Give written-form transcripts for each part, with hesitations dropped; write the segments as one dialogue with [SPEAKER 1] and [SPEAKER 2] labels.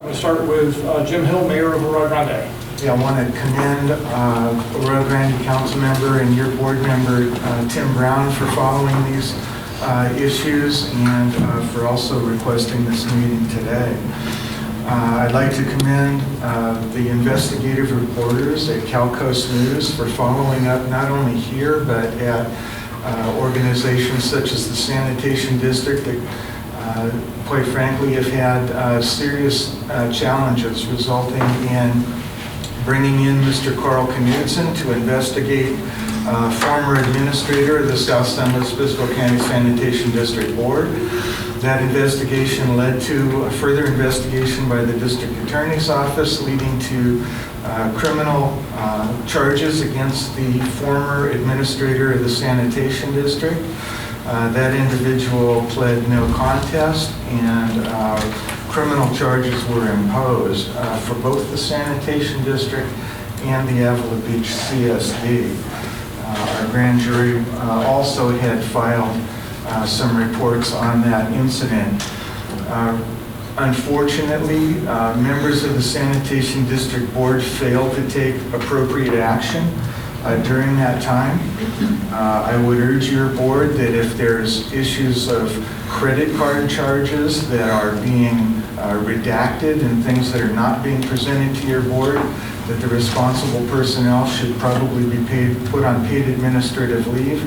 [SPEAKER 1] We'll start with Jim Hill, Mayor of Worrell Grande.
[SPEAKER 2] Yeah, I want to commend Worrell Grande Council Member and your board member, Tim Brown, for following these issues and for also requesting this meeting today. I'd like to commend the investigative reporters at Cal Coast News for following up not only here but at organizations such as the Sanitation District that quite frankly have had serious challenges resulting in bringing in Mr. Carl Knudsen to investigate former administrator of the South San Luis Obispo County Sanitation District Board. That investigation led to a further investigation by the District Attorney's Office, leading to criminal charges against the former administrator of the Sanitation District. That individual pled no contest, and criminal charges were imposed for both the Sanitation District and the Avila Beach CSD. Our grand jury also had filed some reports on that incident. Unfortunately, members of the Sanitation District Board failed to take appropriate action during that time. I would urge your board that if there's issues of credit card charges that are being redacted and things that are not being presented to your board, that the responsible personnel should probably be put on paid administrative leave.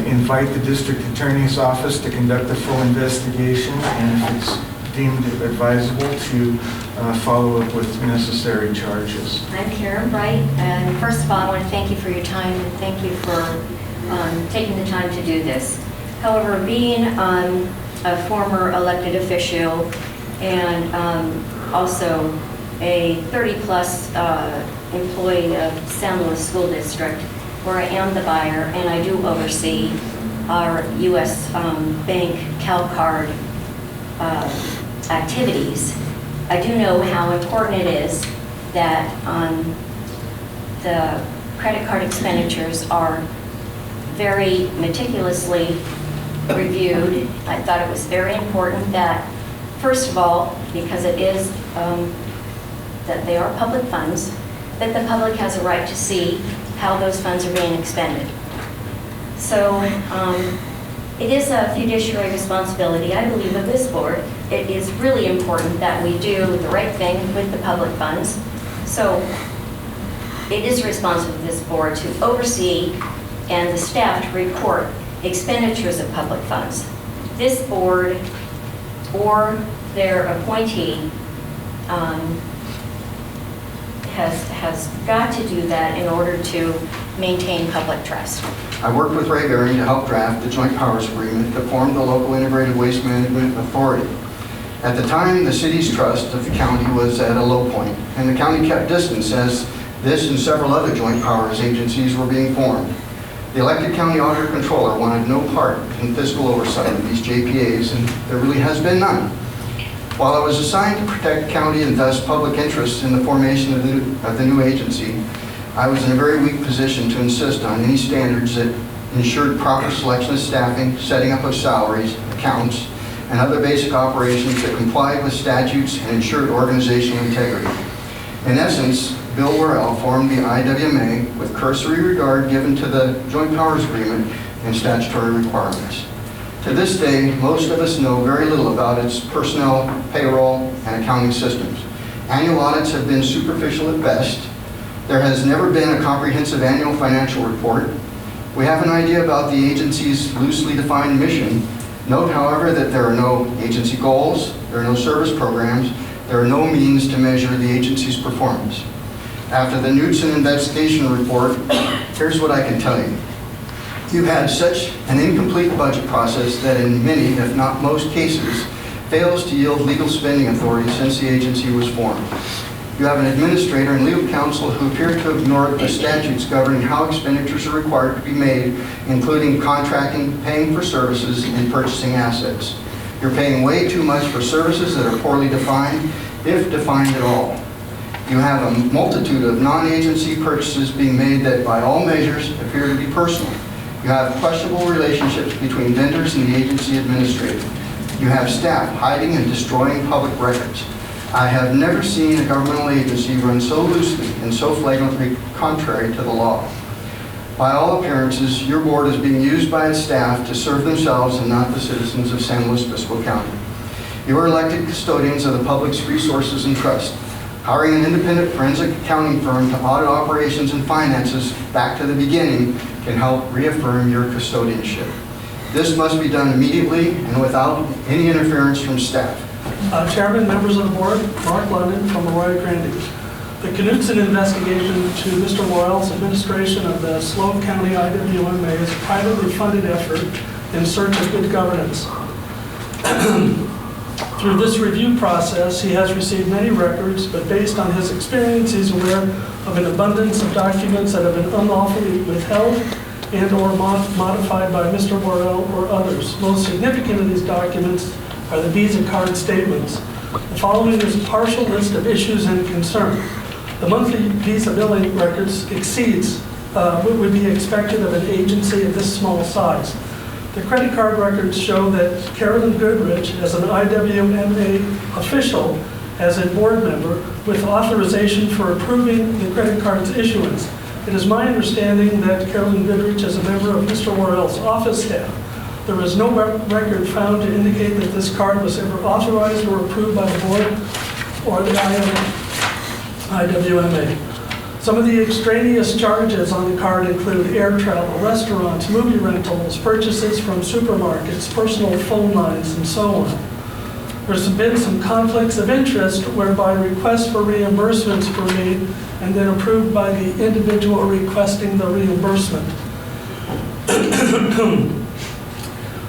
[SPEAKER 2] Invite the District Attorney's Office to conduct a full investigation, and if it's deemed advisable, to follow up with necessary charges.
[SPEAKER 3] I'm Karen Bright, and first of all, I want to thank you for your time and thank you for taking the time to do this. However, being a former elected official and also a 30-plus employee of San Luis School District, where I am the buyer and I do oversee our U.S. Bank CalCard activities, I do know how important it is that the credit card expenditures are very meticulously reviewed. I thought it was very important that, first of all, because it is that they are public funds, that the public has a right to see how those funds are being expended. So it is a fiduciary responsibility, I believe, of this board. It is really important that we do the right thing with the public funds. So it is responsible of this board to oversee and the staff to report expenditures of public funds. This board or their appointee has got to do that in order to maintain public trust.
[SPEAKER 4] I worked with Ray Baring to help draft the Joint Powers Agreement that formed the local Integrated Waste Management Authority. At the time, the city's trust of the county was at a low point, and the county kept distance as this and several other joint powers agencies were being formed. The elected county auditor controller wanted no part in fiscal oversight of these JPAs, and there really has been none. While I was assigned to protect county and thus public interest in the formation of the new agency, I was in a very weak position to insist on any standards that ensured proper selection of staffing, setting up of salaries, accounts, and other basic operations that complied with statutes and ensured organizational integrity. In essence, Bill Worrell formed the IWMA with cursory regard given to the Joint Powers Agreement and statutory requirements. To this day, most of us know very little about its personnel, payroll, and accounting systems. Annual audits have been superficial at best. There has never been a comprehensive annual financial report. We have an idea about the agency's loosely defined mission. Note, however, that there are no agency goals, there are no service programs, there are no means to measure the agency's performance. After the Knudsen investigation report, here's what I can tell you. You've had such an incomplete budget process that in many, if not most cases, fails to yield legal spending authority since the agency was formed. You have an administrator and legal counsel who appear to ignore the statutes governing how expenditures are required to be made, including contracting, paying for services, and purchasing assets. You're paying way too much for services that are poorly defined, if defined at all. You have a multitude of non-agency purchases being made that by all measures appear to be personal. You have questionable relationships between vendors and the agency administrator. You have staff hiding and destroying public records. I have never seen a governmental agency run so loosely and so flagrantly contrary to the law. By all appearances, your board is being used by its staff to serve themselves and not the citizens of San Luis Obispo County. You are elected custodians of the public's resources and trust. Hiring an independent forensic accounting firm to audit operations and finances back to the beginning can help reaffirm your custodianship. This must be done immediately and without any interference from staff.
[SPEAKER 5] Chairman, members of the board, Mark London from Arroyo Grande. The Knutson investigation to Mr. Worrell's administration of the SLO County IWMA is a privately funded effort in search of good governance. Through this review process, he has received many records, but based on his experience, he's aware of an abundance of documents that have been unlawfully withheld and/or modified by Mr. Worrell or others. Most significant of these documents are the Visa card statements. The following is a partial list of issues and concern. The monthly Visa billing records exceeds what would be expected of an agency of this small size. The credit card records show that Carolyn Goodrich, as an IWMA official, as a board member, with authorization for approving the credit card's issuance. It is my understanding that Carolyn Goodrich is a member of Mr. Worrell's office staff. There is no record found to indicate that this card was ever authorized or approved by the board or the IWMA. Some of the extraneous charges on the card include air travel, restaurants, movie rentals, purchases from supermarkets, personal phone lines, and so on. There's been some conflicts of interest whereby requests for reimbursements were made and then approved by the individual requesting the reimbursement.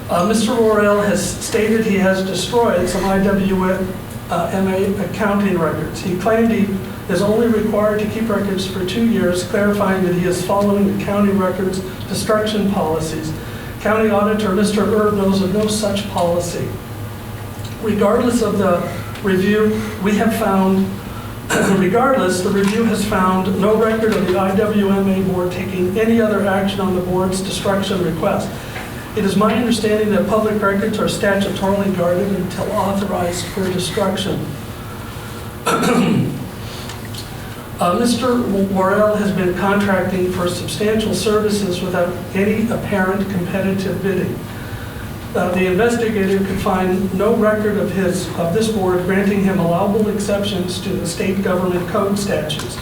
[SPEAKER 5] Mr. Worrell has stated he has destroyed some IWMA accounting records. He claimed he is only required to keep records for 2 years, clarifying that he is following the county records destruction policies. County Auditor Mr. Erb knows of no such policy. Regardless of the review, we have found, the review has found no record of the IWMA board taking any other action on the board's destruction request. It is my understanding that public records are statutorily guarded until authorized for destruction. Mr. Worrell has been contracting for substantial services without any apparent competitive bidding. The investigator could find no record of this board granting him allowable exceptions to the state government code statutes.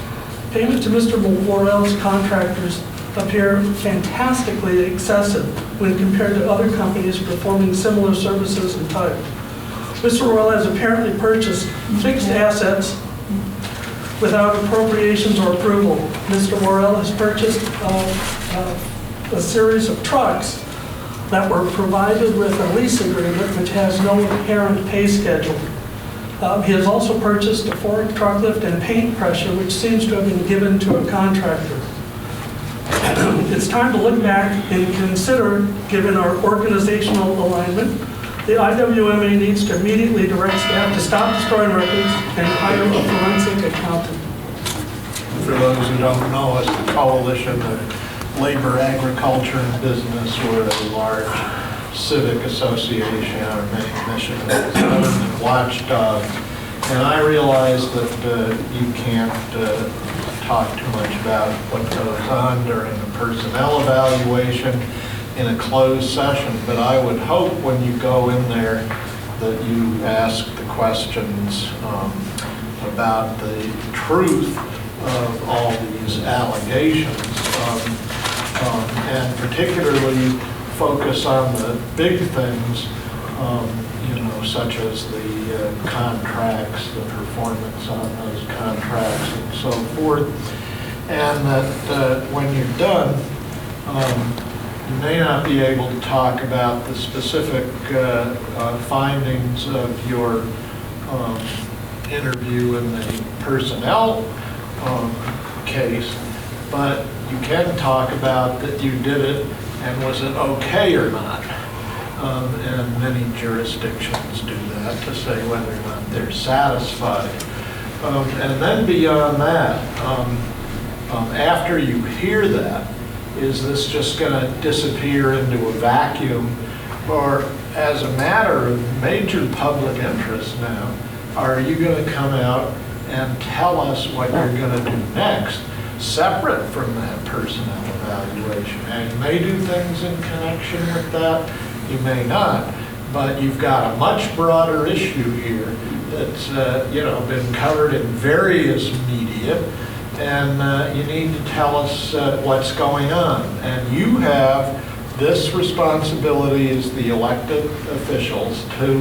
[SPEAKER 5] Payment to Mr. Worrell's contractors appear fantastically excessive when compared to other companies performing similar services and type. Mr. Worrell has apparently purchased fixed assets without appropriations or approval. Mr. Worrell has purchased a series of trucks that were provided with a lease agreement which has no apparent pay schedule. He has also purchased a fork truck lift and paint pressure which seems to have been given to a contractor. It's time to look back and consider, given our organizational alignment, the IWMA needs to immediately direct staff to stop destroying records and hire a forensic accountant.
[SPEAKER 6] For those who don't know, it's the Coalition of Labor, Agriculture, and Business. We're a large civic association. Our main mission is government watchdog. And I realize that you can't talk too much about what goes on during a personnel evaluation in a closed session, but I would hope when you go in there that you ask the questions about the truth of all these allegations, and particularly focus on the big things, such as the contracts, the performance on those contracts, and so forth. And that when you're done, you may not be able to talk about the specific findings of your interview in the personnel case, but you can talk about that you did it and was it okay or not. And many jurisdictions do that to say whether or not they're satisfied. And then beyond that, after you hear that, is this just going to disappear into a vacuum? Or as a matter of major public interest now, are you going to come out and tell us what you're going to do next, separate from that personnel evaluation? And you may do things in connection with that, you may not, but you've got a much broader issue here that's been covered in various media, and you need to tell us what's going on. And you have this responsibility as the elected officials to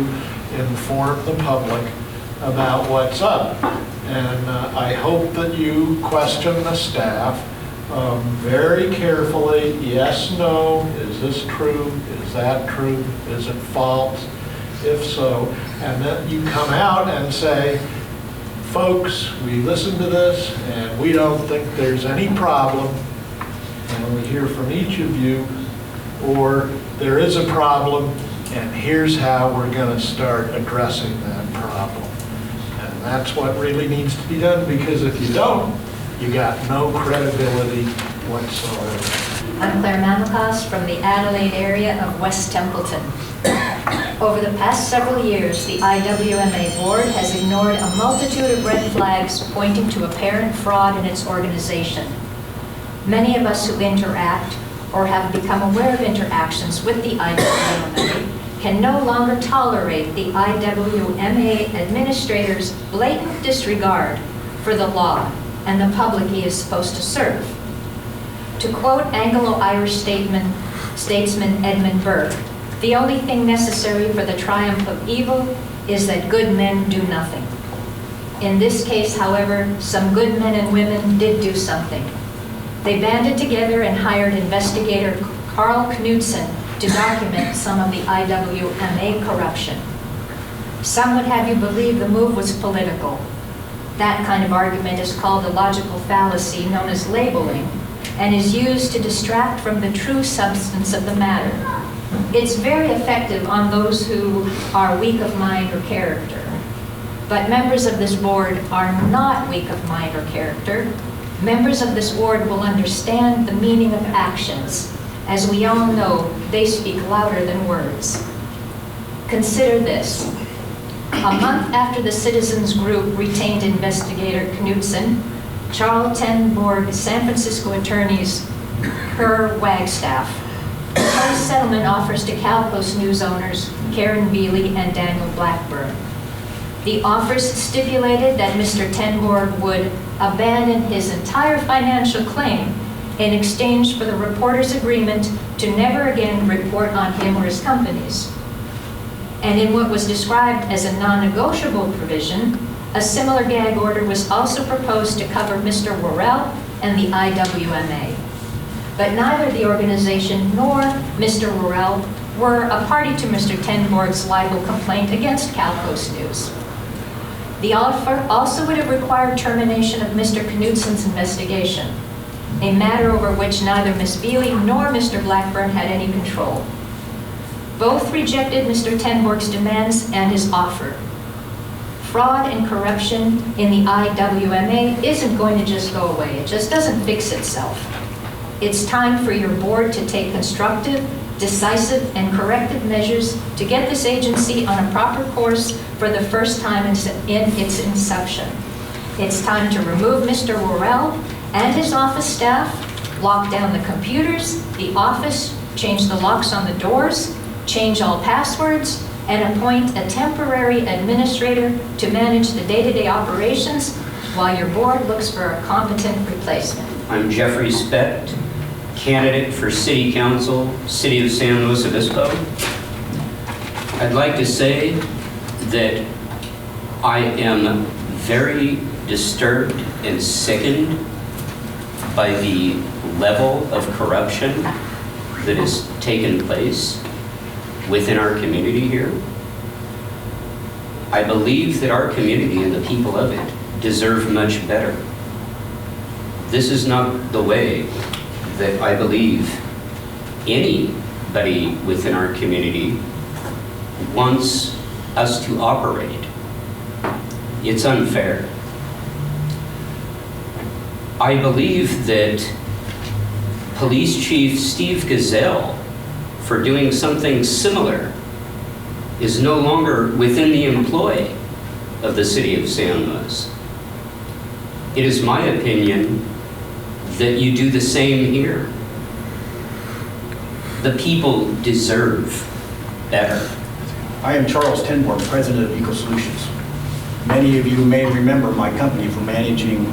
[SPEAKER 6] inform the public about what's up. And I hope that you question the staff very carefully. Yes, no, is this true? Is that true? Is it false? If so, and then you come out and say, folks, we listened to this and we don't think there's any problem. And we hear from each of you, or there is a problem and here's how we're going to start addressing that problem. And that's what really needs to be done, because if you don't, you got no credibility whatsoever.
[SPEAKER 7] I'm Claire Mamikos from the Adelaide area of West Templeton. Over the past several years, the IWMA board has ignored a multitude of red flags pointing to apparent fraud in its organization. Many of us who interact or have become aware of interactions with the IWMA can no longer tolerate the IWMA administrator's blatant disregard for the law and the public he is supposed to serve. To quote Anglo-Irish statesman Edmund Burke, "The only thing necessary for the triumph of evil is that good men do nothing." In this case, however, some good men and women did do something. They banded together and hired investigator Carl Knudsen to document some of the IWMA corruption. Some would have you believe the move was political. That kind of argument is called a logical fallacy known as labeling, and is used to distract from the true substance of the matter. It's very effective on those who are weak of mind or character. But members of this board are not weak of mind or character. Members of this board will understand the meaning of actions. As we all know, they speak louder than words. Consider this. A month after the citizens group retained investigator Knudsen, Charles Tenborg San Francisco attorneys Kerr Wagstaff proposed settlement offers to CalPost News owners Karen Bealey and Daniel Blackburn. The offers stipulated that Mr. Tenborg would abandon his entire financial claim in exchange for the reporter's agreement to never again report on him or his companies. And in what was described as a non-negotiable provision, a similar gag order was also proposed to cover Mr. Worrell and the IWMA. But neither the organization nor Mr. Worrell were a party to Mr. Tenborg's libel complaint against CalPost News. The offer also would have required termination of Mr. Knudsen's investigation, a matter over which neither Ms. Bealey nor Mr. Blackburn had any control. Both rejected Mr. Tenborg's demands and his offer. Fraud and corruption in the IWMA isn't going to just go away. It just doesn't fix itself. It's time for your board to take constructive, decisive, and corrective measures to get this agency on a proper course for the first time in its inception. It's time to remove Mr. Worrell and his office staff, lock down the computers, the office, change the locks on the doors, change all passwords, and appoint a temporary administrator to manage the day-to-day operations while your board looks for a competent replacement.
[SPEAKER 8] I'm Jeffrey Specht, candidate for City Council, City of San Luis Obispo. I'd like to say that I am very disturbed and sickened by the level of corruption that has taken place within our community here. I believe that our community and the people of it deserve much better. This is not the way that I believe anybody within our community wants us to operate. It's unfair. I believe that Police Chief Steve Gazelle, for doing something similar, is no longer within the employ of the city of San Luis. It is my opinion that you do the same here. The people deserve better.
[SPEAKER 9] I am Charles Tenborn, President of Eco Solutions. Many of you may remember my company for managing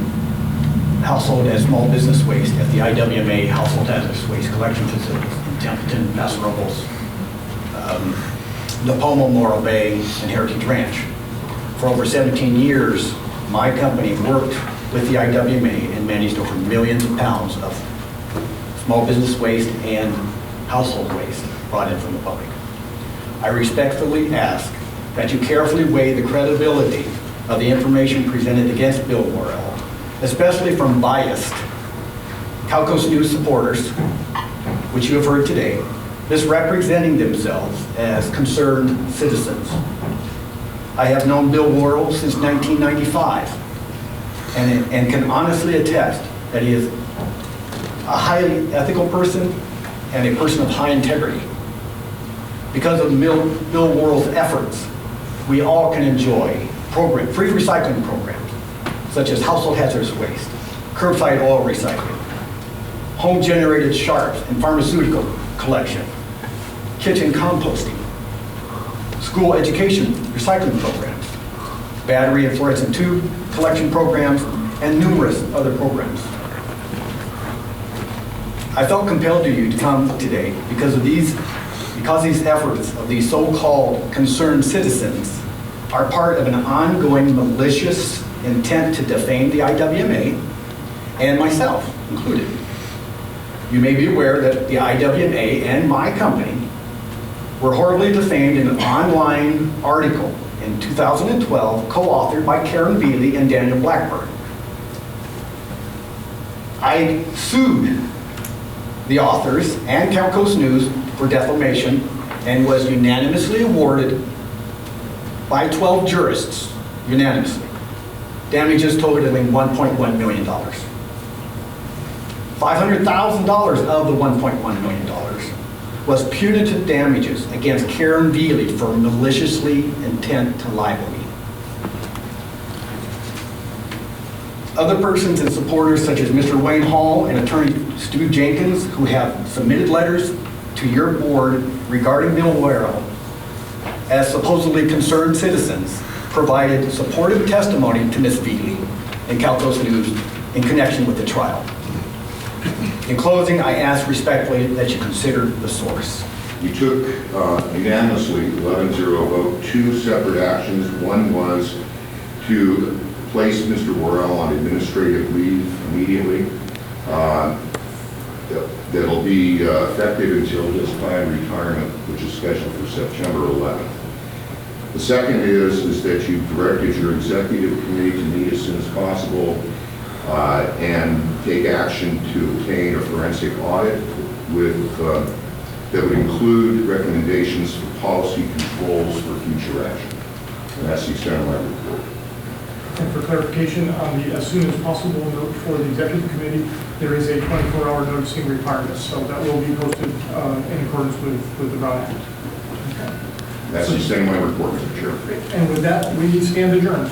[SPEAKER 9] household and small business waste at the IWMA Household Hazardous Waste Collection Facilities in Templeton, Paso Robles, Napomo, Morro Bay, and Heritage Ranch. For over 17 years, my company worked with the IWMA and managed over millions of pounds of small business waste and household waste brought in from the public. I respectfully ask that you carefully weigh the credibility of the information presented against Bill Worrell, especially from biased Calcos News supporters, which you have heard today, misrepresenting themselves as concerned citizens. I have known Bill Worrell since 1995 and can honestly attest that he is a highly ethical person and a person of high integrity. Because of Bill Worrell's efforts, we all can enjoy free recycling programs, such as household hazardous waste, curbside oil recycling, home-generated sharps and pharmaceutical collection, kitchen composting, school education recycling programs, battery and fluorescent tube collection programs, and numerous other programs. I felt compelled to you to come today because these efforts of these so-called concerned citizens are part of an ongoing malicious intent to defame the IWMA and myself included. You may be aware that the IWMA and my company were horribly defamed in an online article in 2012 co-authored by Karen Bealey and Daniel Blackburn. I sued the authors and Calcos News for defamation and was unanimously awarded by 12 jurists, unanimously, damages totaling $1.1 million. $500,000 of the $1.1 million was punitive damages against Karen Bealey for maliciously intent to libel me. Other persons and supporters such as Mr. Wayne Hall and Attorney Stu Jenkins, who have submitted letters to your board regarding Bill Worrell as supposedly concerned citizens, provided supportive testimony to Ms. Bealey and Calcos News in connection with the trial. In closing, I ask respectfully that you consider the source.
[SPEAKER 10] You took unanimously 11-0 vote, two separate actions. One was to place Mr. Worrell on administrative leave immediately. That'll be effective until his planned retirement, which is scheduled for September 11th. The second is that you've directed your executive committee to meet as soon as possible and take action to obtain a forensic audit that would include recommendations for policy controls for future action. And that's the extent of my report.
[SPEAKER 1] And for clarification, on the as soon as possible note for the executive committee, there is a 24-hour noticing requirement, so that will be posted in accordance with the Brown Act. Okay.
[SPEAKER 10] That's the extent of my report, Mr. Chair.
[SPEAKER 1] And with that, we stand adjourned.